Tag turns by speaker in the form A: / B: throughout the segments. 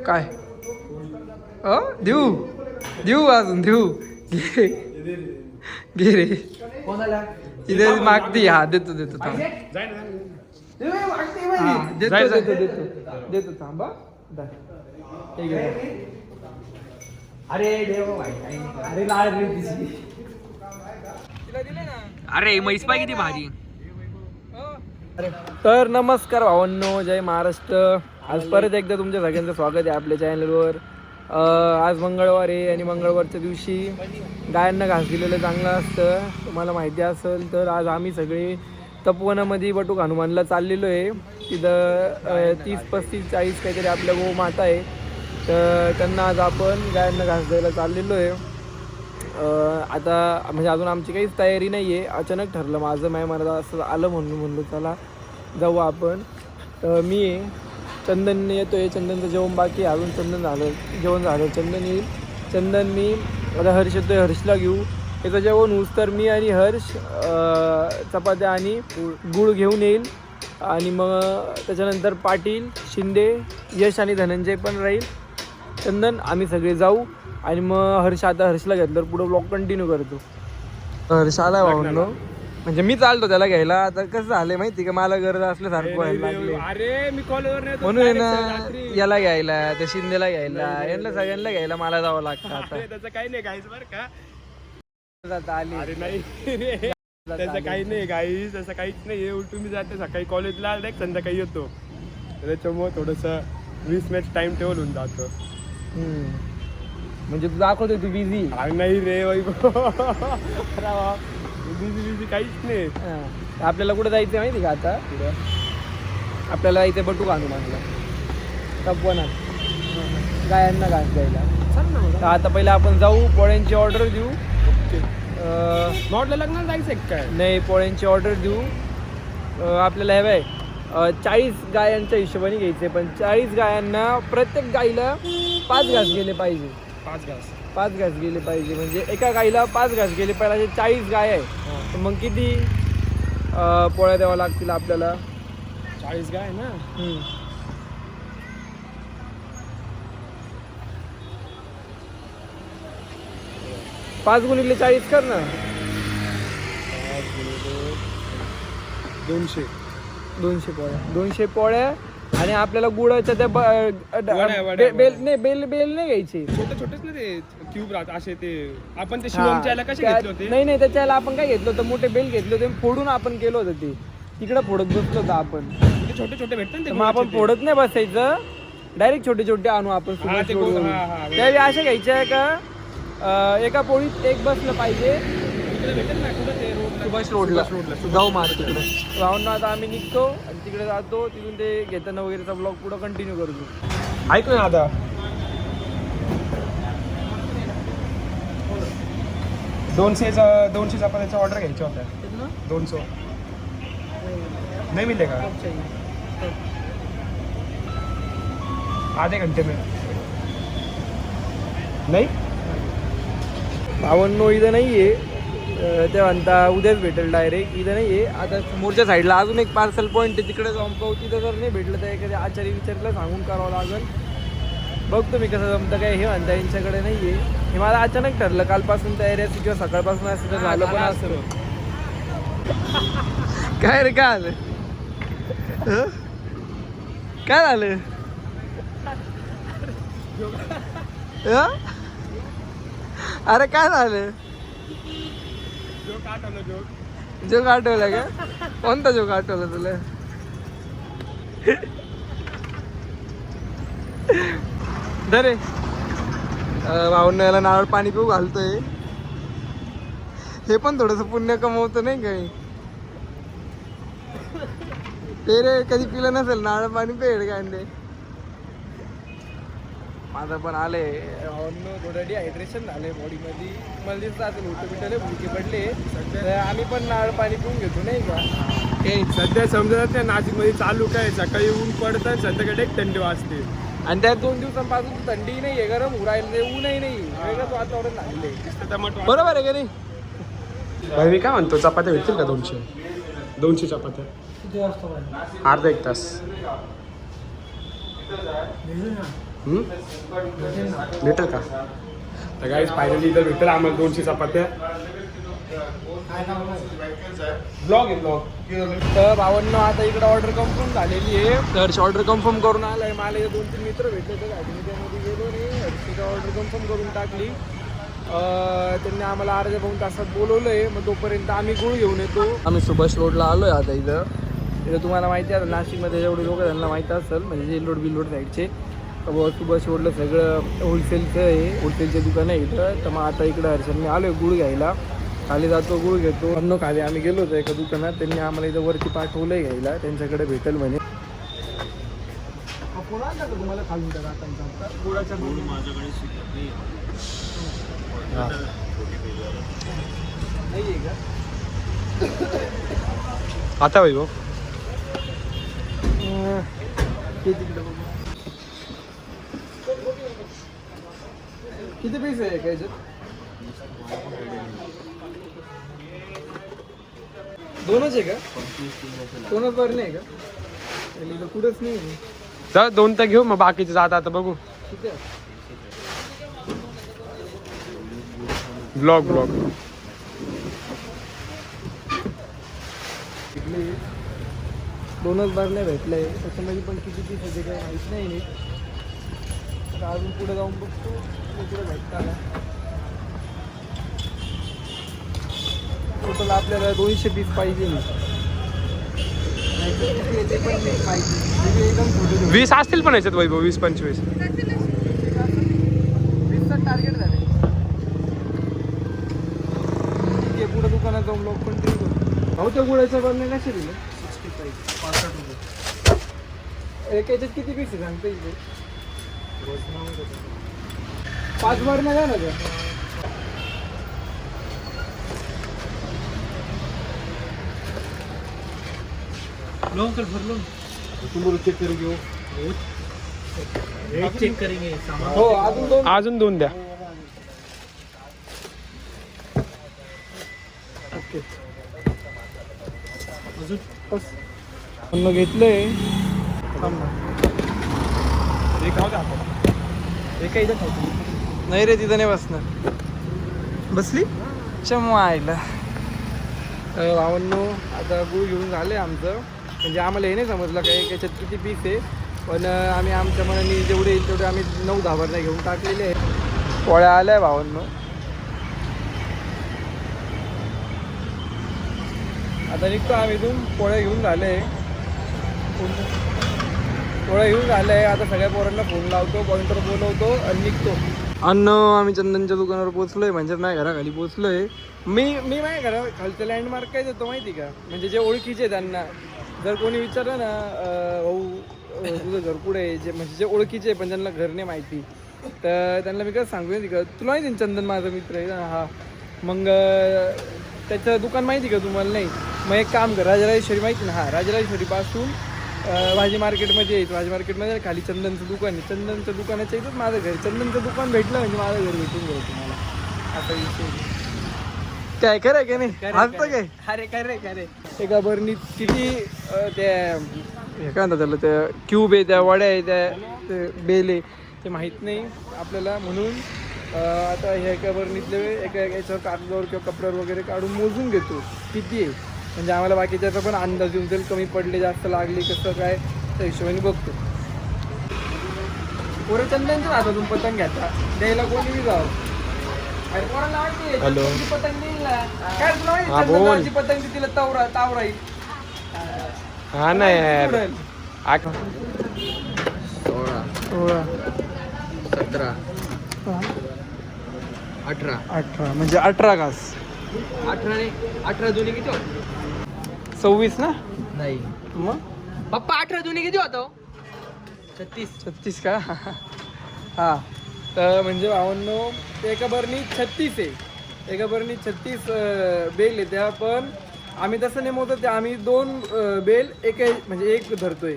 A: काय देऊ देऊ अजून देऊ घे घे रे इथे मागती हा देतो देतो थांब देतो देतो देतो देतो थांब
B: अरे अरे लाल
A: अरे म्हैसपाय किती भारी. तर नमस्कार भावांनो, जय महाराष्ट्र. आज परत एकदा तुमच्या सगळ्यांचं स्वागत आहे आपल्या चॅनलवर. आज मंगळवार आहे आणि मंगळवारच्या दिवशी गायांना घास दिलेलं चांगलं असतं, तुम्हाला माहिती असेल. तर आज आम्ही सगळे तपोवनामध्ये बटूक हनुमानला चाललेलो आहे. तिथं 30-35-40 काहीतरी आपल्या गो माता आहे, तर त्यांना आज आपण गायांना घास द्यायला चाललेलो आहे. आता म्हणजे अजून आमची काहीच तयारी नाही आहे, अचानक ठरलं माझं मला असं आलं म्हणलो चला जाऊ आपण. तर मी चंदन येतोय, चंदनचं जेवण बाकी आहे, अजून जेवण झालं चंदन येईल. चंदन मी आता हर्ष येतोय, हर्षला घेऊ. त्याचं जेवण होऊस तर मी आणि हर्ष चपात्या आणि गूळ घेऊन येईल. आणि मग त्याच्यानंतर पाटील, शिंदे, यश आणि धनंजय पण राहील. चंदन आम्ही सगळे जाऊ आणि मग हर्षला घेतल्यावर पुढं ब्लॉग कंटिन्यू करतो. हर्ष आला भावनो, म्हणजे मी चालतो त्याला घ्यायला. आता कसं झालंय माहिती का, मला गरज असल्यासारखं व्हायला लागले.
B: अरे मी कॉलेजवर
A: म्हणून ना याला घ्यायला, त्या शिंदेला घ्यायला, यांना सगळ्यांना घ्यायला मला जावं लागतं. आता
B: त्याचं काही नाही गाईस बरं का,
A: आली
B: अरे नाही त्याचं काही नाही गाईस, असं काहीच नाही. तुम्ही जाते सकाळी कॉलेजला आले संध्याकाळी येतो, त्याच्यामुळे थोडंसं 20 मिनिट टाइम टेबल होऊन जातं.
A: म्हणजे तू दाखवतो तू बिझी
B: नाही रे बिझी काहीच नाही.
A: आपल्याला कुठं जायचं माहिती का, आता आपल्याला इथे बटूक हनुमानला तपोवनात गायांना घास द्यायला. तर आता पहिला आपण जाऊ, पोळ्यांची ऑर्डर देऊ.
B: नॉटला लग्नाला जायचं काय
A: नाही, पोळ्यांची ऑर्डर देऊ. आपल्याला हवं आहे 40 गायांच्या हिशोबाने घ्यायचे, पण 40 गायांना प्रत्येक गाईला 5 घास गेले पाहिजे. 5 घास गेले पाहिजे, म्हणजे एका गाईला 5 घास गेले पाहिजे. 40 गाय आहे, तर मग किती पोळ्या द्यावा लागतील आपल्याला?
B: 40 गाय ना.
A: 5 गुणिले 40 कर ना. 200 पोळ्या. आणि आपल्याला गुळाच्या त्या बेल नाही घ्यायचे,
B: छोटेच ना ते क्यूब राहत असे. ते आपण ते शिवमच्या याला कसे घेतले होते?
A: नाही त्याच्याला आपण काय घेतलं होतं, मोठे बेल घेतले होते, फोडून आपण केलं होतं. ते तिकडं फोडत बसलो होतं आपण.
B: छोटे भेटतात
A: मग आपण फोडत नाही बसायचं, डायरेक्ट छोटे आणू आपण. त्यावेळी अशा घ्यायच्या का एका पोळीत एक बसलं पाहिजे. सुभाष रोडला जाऊ मार तिकडे राहून. आता आम्ही निघतो आणि तिकडे जातो, तिथून ते घेताना वगैरेचा ब्लॉग पुढं कंटिन्यू करतो.
B: ऐक ना आता 200 चपात्याचा ऑर्डर घ्यायचा होता. 200 नहीं मिलेगा आधे घंटे में नाही.
A: भावनो इथं नाही आहे, ते म्हणता उद्याच भेटेल डायरेक्ट. इथं नाही आहे. आता समोरच्या साईडला अजून एक पार्सल पॉईंट आहे, तिकडे जाऊन पाहू. तिथं जर नाही भेटलं तर एखाद्या आचार्य विचारला सांगून करावं लागेल. बघतो मी कसं जमतं काय. हे म्हणता यांच्याकडे नाही आहे, हे मला अचानक ठरलं. कालपासून तयारी असते किंवा सकाळपासून असते तर झालं पण असतं. काय रे, काय आलं? काय झालं? अरे काय झालं? जोक आठवला का? कोणता जोक आठवला तुला? धरे भाऊंना याला नारळ पाणी पिऊ घालतोय. हे पण थोडस पुण्य कमवतं नाही काही. ते रे कधी पिलं नसेल नारळ पाणी पेड कांदे. माझं पण आले थोडं डिहायड्रेशन झालंय बॉडीमध्ये. मला दिसतं असेल होतं भुके पडले. आम्ही पण नारळ पाणी पिऊन घेतो नाही का.
B: सध्या समजत नाही नाशिकमध्ये चालू काय, सकाळी ऊन पडतं, संध्याकाळी एक थंडी वाजते.
A: आणि त्या 2 दिवसांपासून थंडी नाही आहे, गरम उरायला ऊनही नाही, वेगळंच वातावरण झालेलं आहे. बरोबर आहे का नाही?
B: भाई मी काय म्हणतो, चपात्या भेटतील का? 200 चपात्या अर्धा 1 तास. भेटेल का? तर गाईस फायनली इथं भेटेल आम्हाला 200 चपात्या. ब्लॉग आहे ब्लॉग.
A: तर भावांनो आता इकडे ऑर्डर कन्फर्म झालेली आहे. हर्ष ऑर्डर कन्फर्म करून आलाय. मला हे 2-3 मित्र भेटले तर गाडी त्यामध्ये गेलो नाही. हर्षीची ऑर्डर कन्फर्म करून टाकली. त्यांनी आम्हाला अर्ध्या पाऊण तासात बोलवलं आहे. मग तोपर्यंत आम्ही गुळ घेऊन येतो. आम्ही सुभाष रोडला आलो आहे आता इथं तुम्हाला माहिती आहे नाशिकमध्ये जेवढे लोक त्यांना माहीत असेल म्हणजे जेलोड बिलोड साईडचे सुभाष रोडला सगळं होलसेलचं आहे. होलसेलचे दुकान आहे इथं. तर मग आता इकडं हर्षांनी आलो आहे गुळ घ्यायला. खाली जातो गुळ घेतो. अन्न खाली आम्ही गेलो होतो एका दुकानात. त्यांनी आम्हाला इथं वरती पाठवलं आहे घ्यायला. त्यांच्याकडे भेटेल म्हणे. तुम्हाला खालून गुळाच्या
B: आता भाई भाऊ
A: किती पैसे आहे काय दोनच आहे का? दोनच बरं नाही का? कुठंच नाही
B: जा 2 तर घेऊ मग बाकीचे जात आता बघू.
A: किती
B: ब्लॉग
A: दोनच बार नाही भेटलंय. त्याच्यामध्ये पण किती पीस होते काही माहीत नाही नीट. आता अजून पुढे जाऊन बघतो पुढे भेटता का. टोटल आपल्याला 200 पीस पाहिजे. ते पण नाही पाहिजे. एकदम छोटे
B: 20 असतील पण याच्यात वैभव 20-25
A: 20चं टार्गेट झाले. ठीक आहे पुढे दुकानात जाऊन लोक पण ते भाऊ त्या गुळाच्या बरण्या कशा दिले? 65 रुपये. एक याच्यात किती पीस आहे सांगता इथे? 5 बरण्या द्या ना त्या.
C: लोग भर लो तुम लोग चेक करेंगे वो चेक करेंगे सामान.
A: हो
B: अजून 2 द्या.
A: ओके बस अन्न घेतलंय. नाही रे तिथं नाही बसणार. बसली चमवा आईला. भावांनो आता गुळ घेऊन झाले आमचं. म्हणजे आम्हाला हे नाही समजलं काय याच्यात किती पीस आहे. पण आम्ही आमच्या मनाने जेवढे येईल तेवढे आम्ही 9-10 बरण्या घेऊन टाकलेले आहे. पोळ्या आल्या भावांनो. आता निघतो आम्ही इथून. पोळ्या घेऊन झाले. आता सगळ्या पोरांना फोन लावतो. पॉईंटवर बोलवतो आणि निघतो. अन्न आम्ही चंदनच्या दुकानावर पोचलोय. म्हणजे माझ्या घराखाली पोचलोय. मी माझ्या घरा खालचं लँडमार्क काय देतो माहिती का? म्हणजे जे ओळखीचे त्यांना जर कोणी विचारलं ना भाऊ तुझं घर कुठे आहे जे म्हणजे जे ओळखीचे पण ज्यांना घर नाही माहिती तर त्यांना मी काय सांगू माहिती का तुला माहिती चंदन माझा मित्र आहे हा. मग त्याचं दुकान माहिती का तुम्हाला? नाही. मग एक काम कर राजराजेश्वरी माहिती ना? हां राजराजेश्वरीपासून भाजी मार्केटमध्ये यायचं. भाजी मार्केटमध्ये खाली चंदनचं दुकान आहे. चंदनच्या दुकानाच्या इथंच माझं घर. चंदनचं दुकान भेटलं म्हणजे माझं घर भेटून गेलं तुम्हाला. आता विषय काय खरं का नाही? असतं काय? अरे एका बरणीत किती त्या हे काय म्हणतात त्याला त्या क्यूब आहे त्या वड्या आहे त्या बेल आहे ते माहीत नाही आपल्याला. म्हणून आता ह्या एका बरणीतले एका याच्यावर कागदावर किंवा कपड्यावर वगैरे काढून मोजून घेतो किती आहे. म्हणजे आम्हाला बाकीच्याचा पण अंदाज येऊन जाईल. कमी पडले जास्त लागले कसं काय त्या हिशोबाने बघतो. पोरं चंदनच्या हातातून पतंग घ्यायचा द्यायला कोणी जावं.
B: हॅलो
A: पतंग देईल ना काय तुला माहिती पतंग तिला ताव राहील.
B: हा ना यार
A: 16
C: 17 18
A: म्हणजे 18 घास.
C: 18 दोन्ही किती होतो?
A: 26 ना?
C: नाही
A: मग
C: पप्पा 18 दोन्ही किती होतो?
A: 36 का? हा तर म्हणजे भावांनो एका बरणीत 36 आहे. एका बरणीत 36 बेल आहे. त्या पण आम्ही तसं नाही मोजत. आम्ही 2 बेल एक म्हणजे एक धरतोय.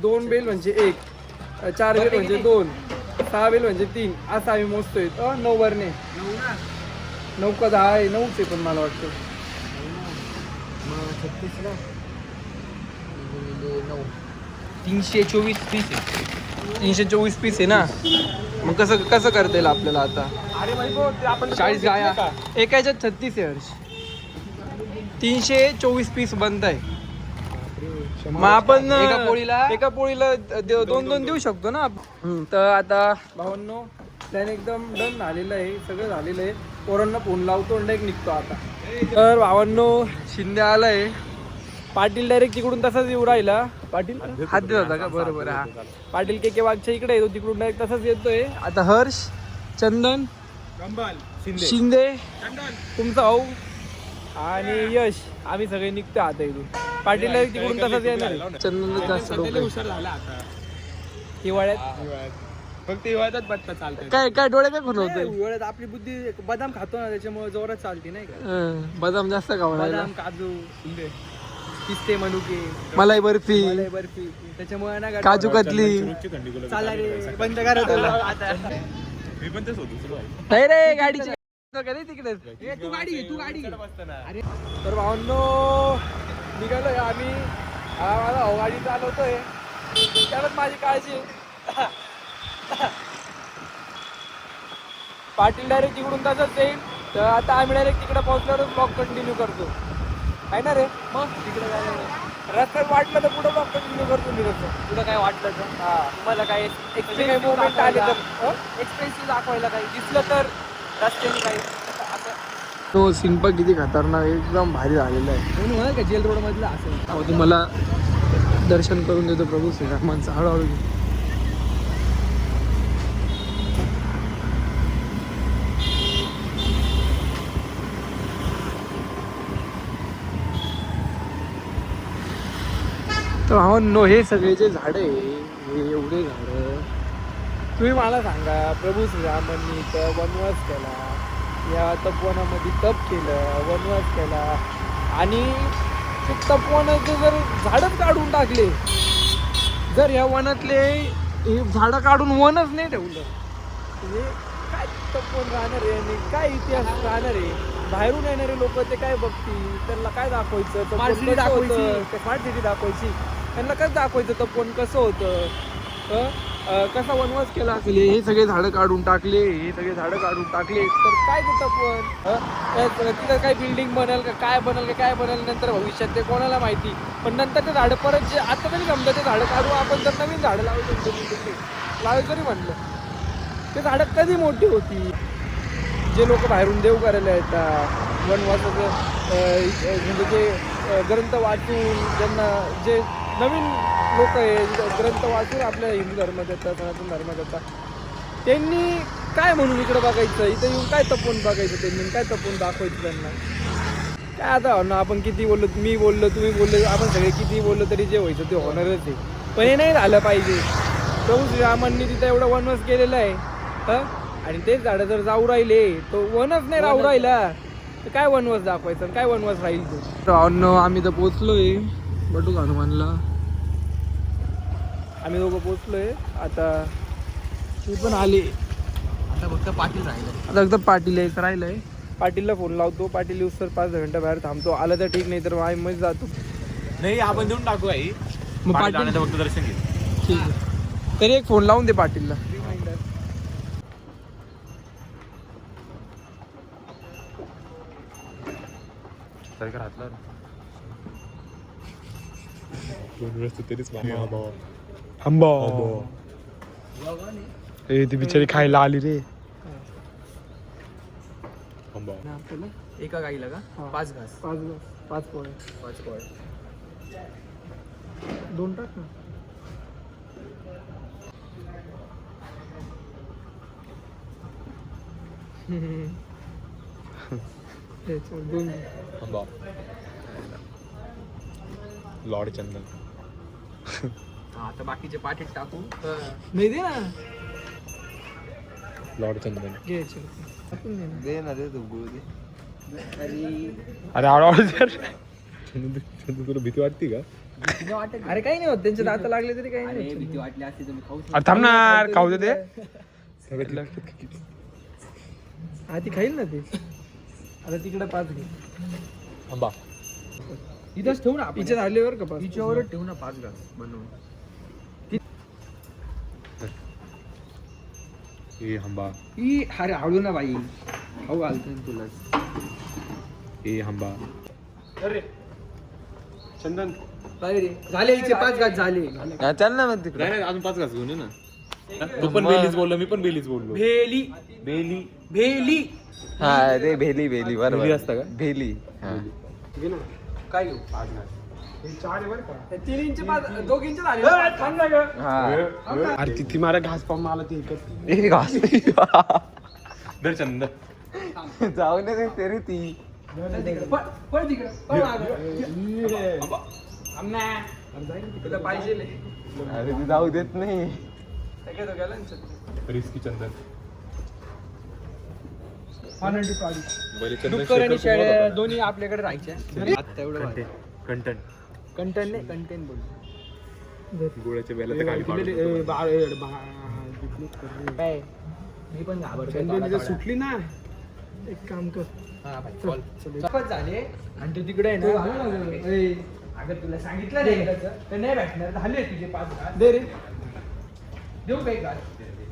A: 2 बेल म्हणजे 1, 4 बेल म्हणजे 2, 6 बेल म्हणजे 3 असं आम्ही मोजतोय. 9 बरणे 9 का 10 आहे? 9च आहे पण मला वाटतं
C: 36 ना 9 324 पीस आहे
A: 324 पीस आहे ना. मग कसं कसं करता येईल आपल्याला आता?
B: अरे भाई भाऊ, ते आपण
A: 40 गाया
B: का?
A: एका ह्याच्यात 36 आहे हर्ष. 324 पीस बनत आहे. मग आपण एका पोळीला दोन देऊ शकतो ना. तर आता भावांनो प्लॅन एकदम डन झालेलं आहे, सगळं झालेलं आहे. पोरांना फोन लावतो आणि डायरेक्ट निघतो आता. तर भावांनो शिंदे आलाय. पाटील डायरेक्ट तिकडून तसाच येऊ राहिला. पाटील हात देत होता का? बरोबर. हा पाटील के वाघच्या इकडे येतो, तिकडून डायरेक्ट तसाच येतोय. आता हर्ष, चंदन, शिंदे, तुमचा भाऊ आणि यश आम्ही सगळे निघतो आता इथून. पाटील डायरेक्ट तिकडून तसाच येणार. चंदन जास्त
B: हुशार झाला आता
A: हिवाळ्यात
B: फक्त हिवाळ्यात बत्ता चालतंय.
A: काय डोळे काय बनवतोय?
C: हिवाळ्यात आपली बुद्धी बदाम खातो ना त्याच्यामुळे जोरात चालते नाही का.
A: बदाम जास्त खावणार.
C: बदाम काजू पिस्ते मनुके
A: मलाई बर्फी,
C: बर्फी त्याच्यामुळे ना
A: काजू कतली.
C: चालला रे बंद करत आता.
B: मी पण तेच होतो.
A: नाही रे गाडीची तिकडे.
C: तू गाडी घे.
A: अरे तर भावांनो निघालोय आम्ही. हा माझा भाऊ गाडी चालवतोय, त्यालाच माझी काळजी. पाटील डायरेक्ट तिकडून तसंच येईल. तर आता आम्ही डायरेक्ट तिकडे पोहोचल्यावरच ब्लॉग कंटिन्यू करतो, आहे ना रे. मग तिकडे काय रस्त्यात वाटलं तर पुढं ब्लॉग कंटिन्यू करतो मी. रस्त्यात
C: तुला काय वाटलं तर
A: हा
C: तुम्हाला काय
A: काही मोमेंट आले तर
C: एक्सपेन्सिव्ह दाखवायला काही
A: दिसलं तर.
C: रस्त्याने काही
A: तो सिंपा किती खतरनाक एकदम भारी झालेला आहे.
C: म्हणून म्हणाल का जेल रोड मधला असेल.
A: तुम्हाला दर्शन करून देतो प्रभू श्रीरामांचं हळूहळू. तर भावांनो हे सगळे जे झाडं आहे, हे एवढे झाडं, तुम्ही मला सांगा प्रभू श्रीरामांनी तर वनवास केला, या तपवनामध्ये तप केलं, वनवास केला, आणि ते तपवनाचे जर झाडच काढून टाकले, जर या वनातले हे झाडं काढून वनच नाही ठेवलं, म्हणजे काय तपवन राहणार आहे आणि काय इतिहास राहणार आहे. बाहेरून येणारे लोक ते काय बघतील, त्यांना काय दाखवायचं,
C: स्मार्ट सिटी दाखवायची.
A: स्मार्ट सिटी दाखवायची, त्यांना कसं दाखवायचं तपवन कसं होतं, कसा वनवास केला असेल. हे सगळे झाडं काढून टाकले, हे सगळे झाडं काढून टाकले, तर काय ते तपवन तिथं काय बिल्डिंग बनेल का काय बनेल का काय बनेल नंतर भविष्यात ते कोणाला माहिती. पण नंतर ते झाडं परत जे आता तरी समजा ते झाडं काढू आपण, तर नवीन झाडं लावायचं जरी म्हणलं, ते झाडं कधी मोठी होती. जे लोक बाहेरून देव करायला येतात, वनवासाचं म्हणजे जे ग्रंथ वाचून, ज्यांना जे नवीन लोक आहे ग्रंथ वाचून आपल्या हिंदू धर्मात येतात, सनातन धर्मात येतात, त्यांनी काय म्हणून इकडं बघायचं, इथं येऊन काय तपवून बघायचं, त्यांनी काय तपवून दाखवायचं त्यांना. काय आता ना आपण किती बोललो, मी बोललो, तुम्ही बोललो, आपण सगळे किती बोललो तरी जे व्हायचं ते होणारच आहे. पण हे नाही झालं पाहिजे. प्रभू श्रीरामांनी तिथं एवढा वनवास केलेला आहे, आणि तेच झाडं जर जाऊ राहिले, तो वनच नाही राहू राहिला, तर काय वनवास दाखवायचं, काय वनवास राहील तो. आम्ही तर पोचलोय बटू हनुमानला. आम्ही दोघं पोचलोय. आता तू पण आले.
C: आता फक्त पाटील राहिलं.
A: आता फक्त पाटील यायचं राहिलंय. पाटीलला फोन लावतो. पाटील येऊस तर 5 घंटा बाहेर थांबतो. आलं तर ठीक, नाही तर आम्ही मध्ये जातो.
B: नाही आपण देऊन टाकू आई.
A: मग पाटील
B: फक्त दर्शन घे.
A: ठीक आहे. तरी एक फोन लावून दे पाटीलला.
B: ती बिचारी खायला आली रे.
C: एका गाईला का 5 घास
A: 5 पोळे
C: 5 पोळे
A: 2 टाक ना.
B: लॉर्ड चंदन.
C: आता बाकीचे पाठीत टाकू.
A: नाही दे ना.
B: लॉर्ड चंदन.
A: घ्यायचे
C: दे ना दे तू गुळ दे.
B: अरे आवाज तुला भीती वाटते का?
A: अरे काही नाही होत, त्यांचे दात लागले तरी काही नाही.
C: भीती वाटली असती तुम्ही खाऊ.
B: अरे थांब ना, खाऊ दे ते.
A: हा ती खाईल ना ते. आता तिकडे 5 घे.
B: आंबा
C: इथंच ठेवू ना.
A: इथे झाल्यावर का 5?
C: तिच्यावरच ठेवू ना 5 घास बनवून. ए हंबा
A: अरे हळू ना बाई खाऊ घालतो तुला
C: ए हंबा
B: अरे चंदन
A: काय रे झाले इथे 5 घास झाले
D: चल ना मग
C: नाही अजून 5 घास घेऊन ये ना तू पण बेलीच बोललो मी पण बेलीच बोललो
A: भेली
C: बेली
A: भेली
D: हा रे भेली भेली बरोबर
C: भेली असतं का?
D: भेली हा
B: घे ना
A: काय घेऊ
B: 5 घास हे 4 आहे बरं का
A: 3 इंच 2 इंच झाले
D: हा
B: अरे तिथे मला घास पाहून मला ते एकच
D: ए घास
C: दर चंदन
D: जाऊ दे रे तरी ती
A: पळ तिकडे पळ मागं. अम्मा तुला पाहिजे
D: अरे ती जाऊ देत नाही
C: रिस्की चंदन
A: डुक्कर आणि शेळ्या दोन्ही आपल्याकडे राहायच्या आता एवढं
C: कंटन
A: कंटेंट नाही कंटेंट बोल
C: गोळ्याच्या बेलाचं खाली पाडून
A: काय मी पण
B: चंदन सुटली ना एक काम कर
A: चपात झाले आणि तू तिकडे आहे ना अगं तुला सांगितलं रे तर नाही भेटणार झाले तुझे 5 घास दे रे देऊ काही घास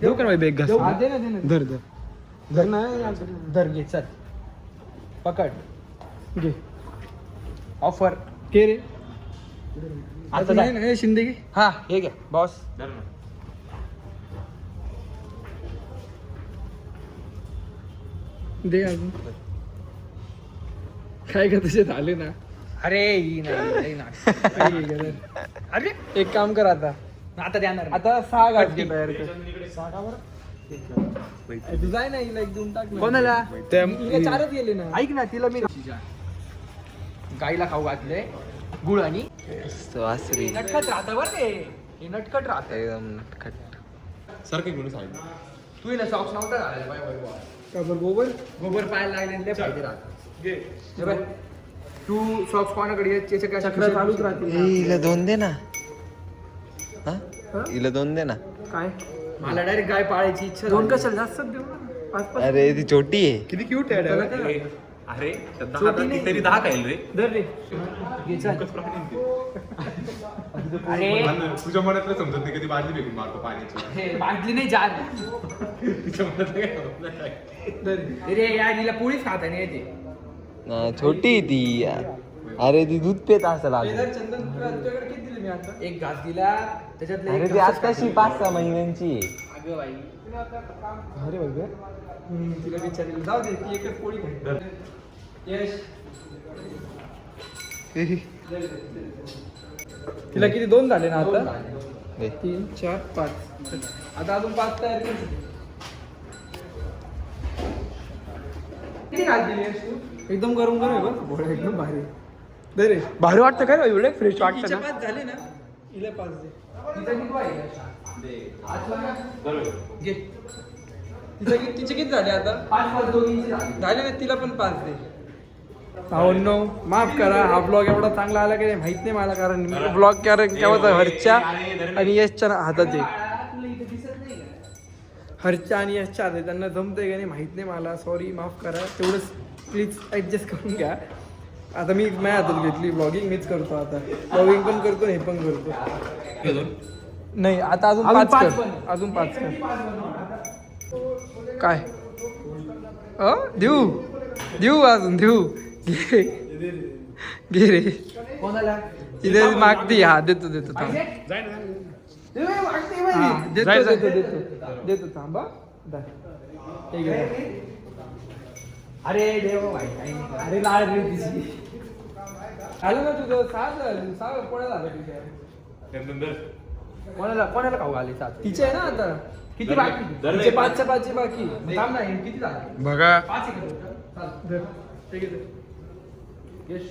B: देऊ का भाई एक घास
A: दे ना दे ना
B: धर धर धर ना
A: धर घे चल पकड
B: घे
A: ऑफर
B: के रे
A: आता
B: नाही शिंदे घे
A: हा हे घ्या बॉस
C: धर ना.
B: दे अजून काय का तसे झाले ना
A: अरे ही नाही ना अरे
B: एक काम कर आता
A: आता देणार
B: आता 6 घास घे तयार कर तू जाय ना हिला एक देऊन टाक ना.
A: कोणाला
B: त्या
A: हिला 4च गेले ना ऐक ना तिला मी गाईला खाऊ घातले गुळ आणि
D: वासरी
A: नटखट राहतं बरं ते हे नटखट राहतं
D: एकदम नटखट
C: सारखं घेऊन सांगितलं
A: तू हिला सॉक्स नव्हता घालायला पाय बरोबर
B: का बरं गोबर
A: गोबर पाहायला लागले लय फायदे राहतात
B: घे
A: हे बघ, तू सॉक्स कोणाकडे याच्या काय
B: चक्र चालूच राहते
D: हिला 2 दे ना हा हिला 2 दे ना
B: काय
A: मला डायरेक्ट गाय पाळायची इच्छा
B: दोन
A: झाली.
B: कशाला जास्त देऊ ना 5-5
D: अरे ती छोटी आहे
B: किती क्यूट आहे
A: त्याला
B: direct.
A: काय?
C: अरे 10 तरी 10 खाईल रे
A: धर रे घे चल. अरे
C: तुझ्या मनातलं समजत नाही कधी बादली फेकून मारतो पाण्याची
A: हे बाटली नाही जार
C: तुझ्या मनातलं काय समजत नाही.
A: रे यार हिला पोळीच खाता नाही येते
D: नाही, छोटी आहे ती अरे ती दूध पेत असेल अजून.
B: चंदन तुझ्याकडे किती दिले मी आता
A: एक घास दिला त्याच्यातले
D: अरे
A: एक
D: ती
A: घासच
D: आताशी
A: खाल्ली.
D: 5-6 महिन्यांची आहे
A: अगं बाई
B: अरे बघ
A: तिला विचारलं जाऊ दे ती एकच पोळी खाईल यश
B: तिला किती 2 झाले ना आता
D: दे.
B: 3 4 5 आता अजून 5 तयार कर
A: किती घास दिली यश तू
B: एकदम गरम गरम आहे बघ गोळ्या एकदम भारी दे रे भारी वाटतं काय एवढे फ्रेश वाटतं
A: हिच्या
B: ना
A: 5 झाले ना
B: हिला 5 दे
A: तिचा किती पाहिजे घे
B: तिचे किती झाले आता
A: 5 दोघींचे झाले
B: झाले ना तिला पण 5 दे नो माफ करा हा ब्लॉग एवढा चांगला आला की नाही माहित नाही मला कारण ब्लॉग केव्हा हरच्या आणि यशच्या हातात आहे
A: तुला इथे दिसत नाही का
B: हरच्या आणि यशच्या हातात आहे. त्यांना जमतंय का नाही माहित नाही मला सॉरी माफ करा तेवढंच प्लीज ॲडजस्ट करून घ्या आता मी माझ्या हातात घेतली ब्लॉगिंग मीच करतो आता ब्लॉगिंग पण करतो हे पण करतो नाही आता अजून 5 कर अजून 5 कर काय देऊ देऊ अजून देऊ घे घे रे
A: कोणाला
B: इथे मागती हा देतो देतो थांब हा, देतो थांबा ठीक आहे
A: अरे देव भाई काही नाही.
B: अरे लाड रे तिची आलं ना तुझं 6 पोळ्या झाल्या तुझ्या
A: कोणाला कोणाला खाऊ घाले सात
B: तिचे आहे ना आता
A: किती बाकी
B: तिचे 5च्या 5ची बाकी
A: थांब ना हे किती झाले
B: बघा
A: 5 एक होतं. चाल.
B: धर. ठीक आहे
A: यश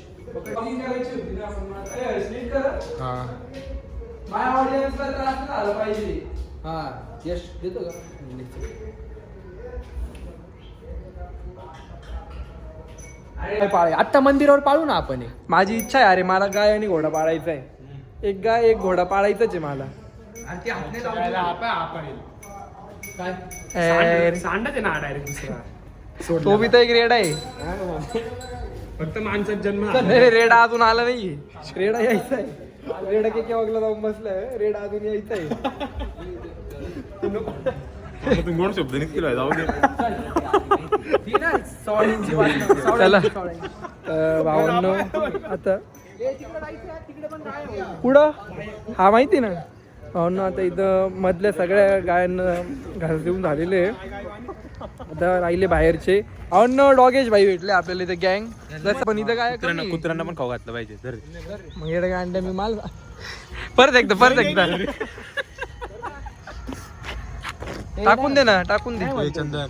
B: हा
A: माझ्या ऑडियन्सला त्रास नाही झाला पाहिजे हा यश देतो का अरे पाळे आत्ता मंदिरावर पाळू ना आपण हे.
B: माझी इच्छा आहे अरे मला गाय आणि घोडा पाळायचा आहे एक गाय एक घोडा पाळायचाच आहे मला
A: आणि ते हात नाही लावून काय
B: सांडच आहे ना डायरेक्ट तो बी तर एक रेडा आहे फक्त माणसाचा जन्म नाही रेडा अजून आला नाहीये रेडा यायचा आहे रेडा केव्हा जाऊन बसलाय रेडा अजून यायचा आहे
C: तुम्ही गोड शब्द निघतील जाऊ दे.
B: चला भावांनो आता पुढं हा माहिती ना भावांनो आता इथं मधल्या सगळ्या गायांना घास देऊन झालेले आहे. आता राहिले बाहेरचे भावांनो डॉगेश भाई भेटले आपल्याला इथं गँग जसं पण इथं काय
C: कुत्र्यांना पण खाऊ घातलं पाहिजे धर.
B: मग येडं काय अंड्या मी माल परत एकदा टाकून दे ना टाकून दे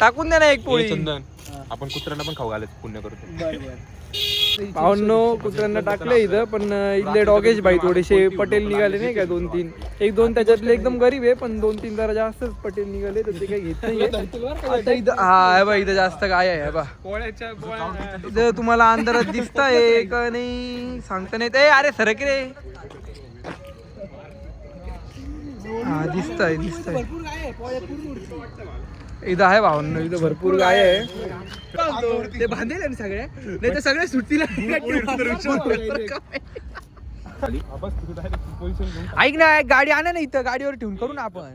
B: टाकून दे ना एक पोळी.
C: चंदन आपण कुत्र्यांना पण खाऊ घालायचं पुण्य करतो.
B: भावांनो कुत्र्यांना टाकलं इथं पण इथले डॉगेश भाई थोडेसे पटेल निघाले नाही का 2-3 1-2 त्याच्यातले एकदम गरीब आहे पण 2-3 जरा जास्तच पटेल निघाले तर ते काही घेत नाहीये. आता इथं हा बा इथं जास्त काय आहे बा इथं तुम्हाला अंधारात दिसतंय का नाही सांगता नाही ते अरे सरक रे हा दिसतंय इथं आहे भावांनो इथं भरपूर गाय आहे. ते बांधेल ना सगळ्या नाही तर सगळ्या सुट्टीला ऐक ना एक गाडी आणा ना इथं गाडीवर ठेवून करू ना आपण.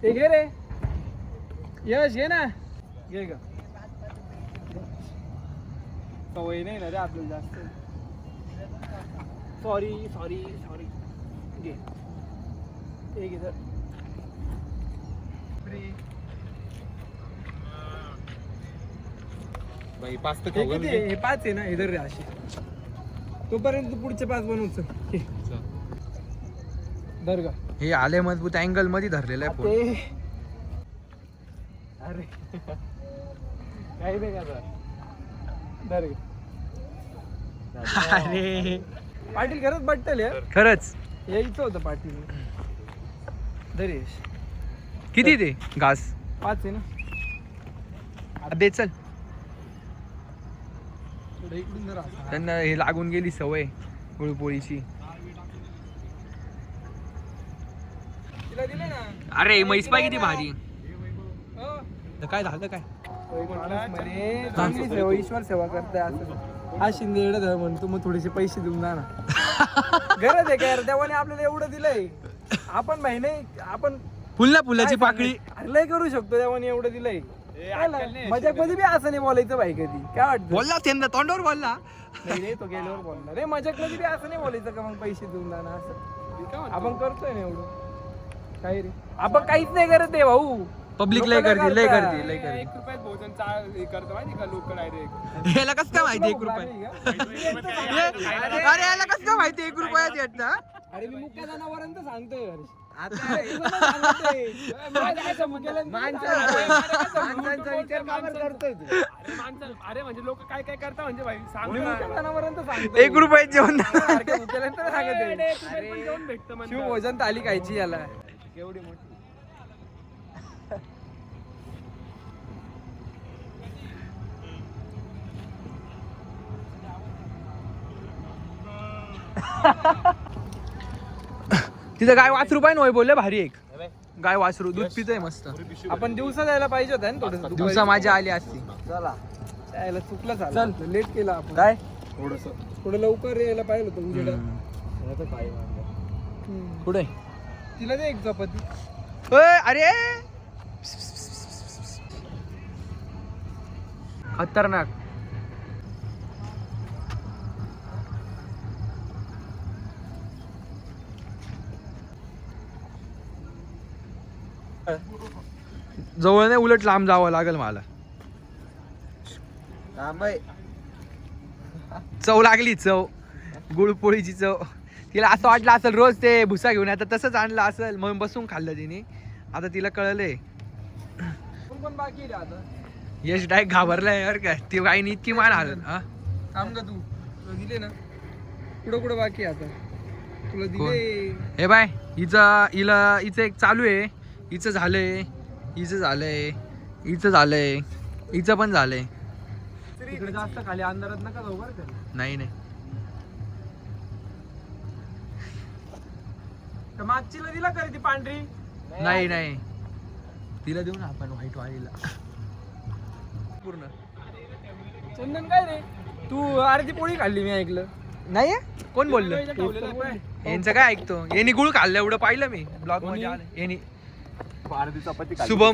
B: ते घे रे यश घे ना घे का सवय नाही ना रे आपल्याला जास्त. सॉरी घे ते घे तर
C: बाई पाच तर
B: हे
C: खाऊ
B: किती आहे? हे 5 आहे ना इधर रे अशी तोपर्यंत पुढचे 5 बनवूच. धर का हे आले मजबूत अँगल मध्ये धरलेलं आहे फोन. अरे काही नाही का धर अरे पाटील खरंच बट्टल यार खरंच यायचं होतं पाटील. दरेश किती ते घास 5 आहे ना दे चल. त्यांना हे लागून गेली सवय गुळपोळीची. अरे म्हैसपा किती भारी काय झालं काय चांगली सेवा ईश्वर सेवा करताय असं हा शिंदे एवढं म्हणतो मग थोडेसे पैसे देऊन जा ना. गरज आहे काय देवाने आपल्याला एवढं दिलंय आपण महिने आपण फुलाची पाकळी लय करू शकतो देवाने एवढं दिलंय. मजाक मध्ये बी असं नाही बोलायचं भाई कधी काय वाटतं बोलला त्यांना तोंडावर बोलला नाही रे तो गेल्यावर बोलला रे मजाक मध्ये बी असं नाही बोलायचं का मग पैसे देऊन जा ना असं आपण करतोय ना एवढं काय रे आपण काहीच नाही करत आहे भाऊ. पब्लिक लय करते 1 रुपयात भोजन करतो माहिती का लोक डायरेक्ट याला कसं काय माहिती 1 रुपये अरे याला कसं काय माहिती 1 रुपयात येत ना. अरे मी मुख्य जनावरांत सांगतोय अरे म्हणजे लोक काय काय करता म्हणजे भाई सांग 1 रुपयात जेवण शिव भोजन थाली खायची याला एवढी मोठी. तिथं गाय वासरू पाहिजे होय बोलले भारी एक गाय वासरू दूध पितंय मस्त. आपण दिवसा जायला पाहिजे होता ना थोडं दिवसा माझ्या आली असती. चला यायला चुकलं झालं लेट केला आपण काय थोडं लवकर यायला पाहिजे होतं उजेडा. पुढे तिला दे एक चपाती. अरे खतरनाक जवळ नाही उलट लांब जावं लागेल मला. चव लागली चव गुळपोळीची चव. तिला असं वाटलं असेल रोज ते भुसा घेऊन आता तसंच आणलं असेल म्हणून बसून खाल्लं तिने. आता तिला कळलंय बाकी यश डायरेक्ट घाबरलाय बरं का. ती गायनी इतकी मान आलं हा थांब का तू दिले ना कुठं बाकी आता तुला दिले. हे बाय हिचं एक चालू आहे. हिचं झालंय हिचं पण झालंय. जास्त खाली अंधारात नका जाऊ बरं का. नाही मागचीला दिला का रे ती पांढरी नाही नाही तिला देऊ ना आपण व्हाईट वालीला पूर्ण.
A: चंदन काय रे तू अर्धी पोळी खाल्ली मी ऐकलं.
B: नाही कोण बोललं यांचं काय ऐकतो यांनी गुळ खाल्लं एवढं पाहिलं मी ब्लॉग मध्ये आलं यांनी शुभम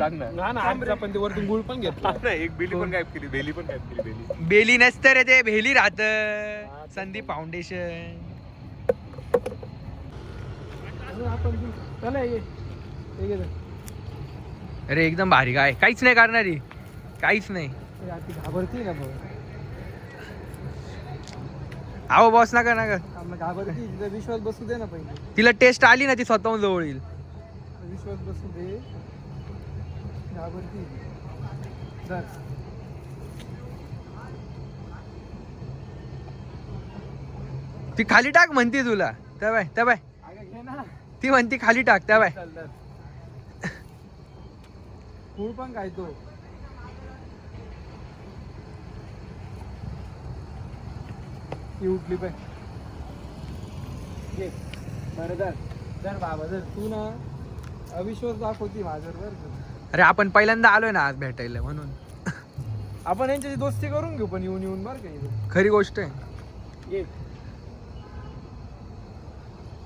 A: पण ते वरतून गुळ पण घेतला.
C: एक बेली पण गायब केली बेली पण गायब केली बेली.
B: बेली नसतं रे ते भेली राहत संदीप फाउंडेशन.
A: चला ये ये घे.
B: अरे एकदम भारी काय काहीच नाही करणारी काहीच नाही.
A: ती घाबरती ना भाऊ.
B: आहो बॉस नका नका
A: घाबरती तिचा विश्वास बसू दे ना पहिले.
B: तिला टेस्ट आली ना ती स्वतःहून जवळ येईल.
A: विश्वास बसू दे. घाबरती धर.
B: ती खाली टाक म्हणते तुला त्या बाय
A: घे ना.
B: ती म्हणती खाली टाक त्या बाय.
A: चल धर. गुळ पण खायतो. ती उठली पाय. घे बरं धर धर बाबा धर. तू ना अविश्वास दाखवती माझ्यावर बरं का.
B: अरे आपण पहिल्यांदा आलोय ना आज भेटायला म्हणून
A: आपण यांच्याशी दोस्ती करून घेऊ पण येऊन येऊन बरं का इथं.
B: खरी गोष्ट आहे.
A: ये.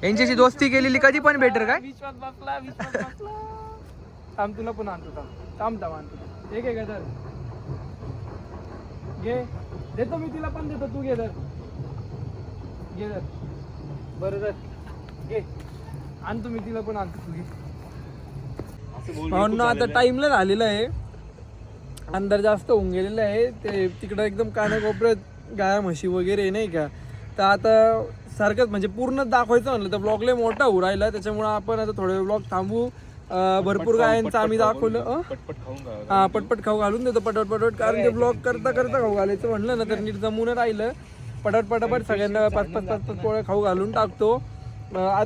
B: यांच्याशी दोस्ती केलेली कधी पण बेटर काय.
A: विश्वास बसला विश्वास बसला. थांब तुला पण आणतो थांब आणतो. एक आहे का धर. घे देतो मी तिला पण देतो तू घे धर. घे धर. बरं धर घे. आणतो मी तिला पण आणतो तू घे. भावना आता टाइमला झालेलं आहे. अंधार जास्त होऊन गेलेलं आहे. ते तिकडं एकदम कानाकोपऱ्यात गाया म्हशी वगैरे नाही का. तर आता सारखंच म्हणजे पूर्ण दाखवायचं म्हणलं तर ब्लॉग लय मोठा होऊ राहिला. त्याच्यामुळे आपण आता थोडे ब्लॉग थांबू. भरपूर गायांचं आम्ही दाखवलं. हा पटपट खाऊ घालून देतो पटपट कारण ते ब्लॉग करता खाऊ घालायचं म्हणलं ना तर नीट जमून राहिलं. पटापट सगळ्यांना पाच पोळ्या खाऊ घालून टाकतो.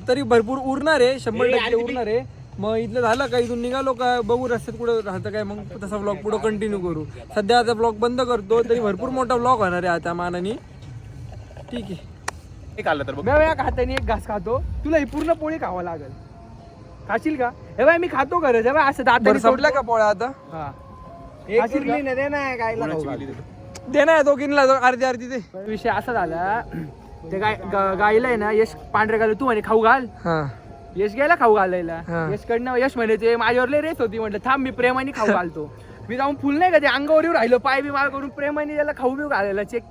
A: तरी भरपूर उरणार आहे 100% उरणार आहे. मग इथलं झालं का इथून निघालो का बघू रस्त्यात कुठं राहतं काय मग तसा ब्लॉग पुढं कंटिन्यू करू. सध्या आता ब्लॉग बंद करतो तरी भरपूर मोठा ब्लॉग होणार आहे आता मानाने. ठीक आहे.
C: एक आलं तर बघ.
A: मी या खात्याने एक घास खातो. तुला ही पूर्ण पोळी खावा लागेल. खाशील का हे बाय मी खातो खरं बाय असं दाताने
B: संपल्या का पोळ्या आता.
A: हा
B: खाशील का?
A: दे ना गायला
B: दे ना दोघींना अर्धी ते.
A: विषय असा झाला ते गायला आहे ना यश पांढरे घालू तू म्हणे खाऊ घाल.
B: हा
A: यश गेला खाऊ घालायला.
B: हा.
A: यश कडनं यश म्हणे ते माझ्यावर लय रेस होती म्हटलं थांब मी प्रेमाने खाऊ घालतो. मी जाऊन फुल नाही का ते अंगावर येऊन राहिलो पाय बी मार करून प्रेमाने त्याला खाऊ बिऊ घालायला चेक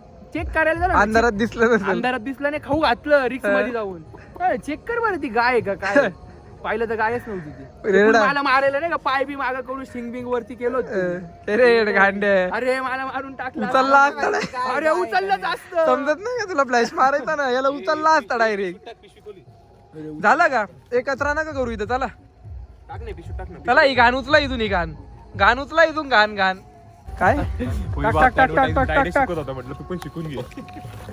A: करायला झालं.
B: अंधारात दिसलं नसेल.
A: अंधारात दिसलं नाही खाऊ घातलं रिक्स मध्ये जाऊन. चेक कर बरं ती गाय आहे का काय. पाहिलं तर गायच नव्हती ती.
B: रेडा.
A: मला मारायला नाही का पाय बी मागा करून शिंग बिंग वरती केलं होतं.
B: अरे गांडे
A: अरे मला मारून टाकला.
B: उचलला असता direct.
A: अरे उचललंच असतं.
B: समजत नाही का तुला फ्लॅश मारायचा ना याला उचलला असता डायरेक्ट. झाला का एक कचरा नका करू इथं. चला
A: टाक नाही पिशू टाक ना.
B: चला ही घाण उचला इथून ही घाण उचला इथून घाण काय
C: शिकत होता म्हटलं तू पण शिकून घे.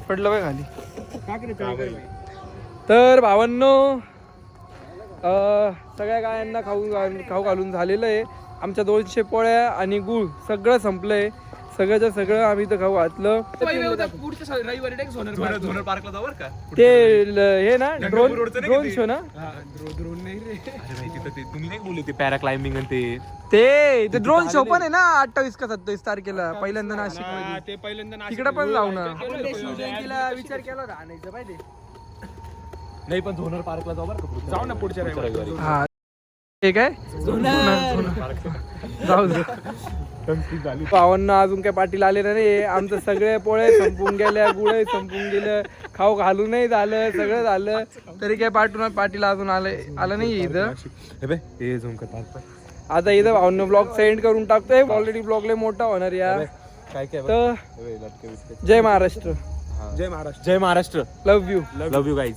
B: पडलं बाय खाली.
A: टाक रे तळी कर.
B: तर भावांनो सगळ्या गायांना खाऊ घालून झालेलं आहे. आमच्या 200 पोळ्या आणि गुळ सगळं संपलंय. सगळ्याच्या सगळं आम्ही इथं खाऊ घातलं.
A: पुढच्या रविवारी डायरेक्ट
C: झोनर पार्कला जाऊ बरं का.
B: ते हे ना ड्रोन शो ना
A: ड्रोन नाही रे.
C: अरे माहिती तर ते तुम्ही नाही बोलले ते पॅरा क्लाइम्बिंग आणि
B: ते ड्रोन शो पण आहे ना 28 का 27 तारखेला पहिल्यांदा नाशिक मध्ये.
A: ते पहिल्यांदा
B: तिकडे पण जाऊ ना.
A: शिवजयंतीला विचार केला होता आणायचं माहिती.
C: नाही पण झोनर पार्कला जाऊ बरं का.
A: जाऊ ना पुढच्या रविवारी.
B: हा ठीक आहे जाऊ दे. भावांना अजून काय पाटील आले नाही. आमचं सगळे पोळे संपून गेल्या गुळे संपून गेलं खाऊ घालून नाही झालं सगळं झालं तरी काय पाटील अजून आलं नाही इथं.
C: हे झोनकर पार्क
B: आता इथं भावांना ब्लॉग सेंड करून टाकतोय. ऑलरेडी ब्लॉग लय मोठा होणार यार.
C: काय काय
B: तर जय महाराष्ट्र.
C: जय महाराष्ट्र. जय Maharashtra.
B: Love you
C: love you guys.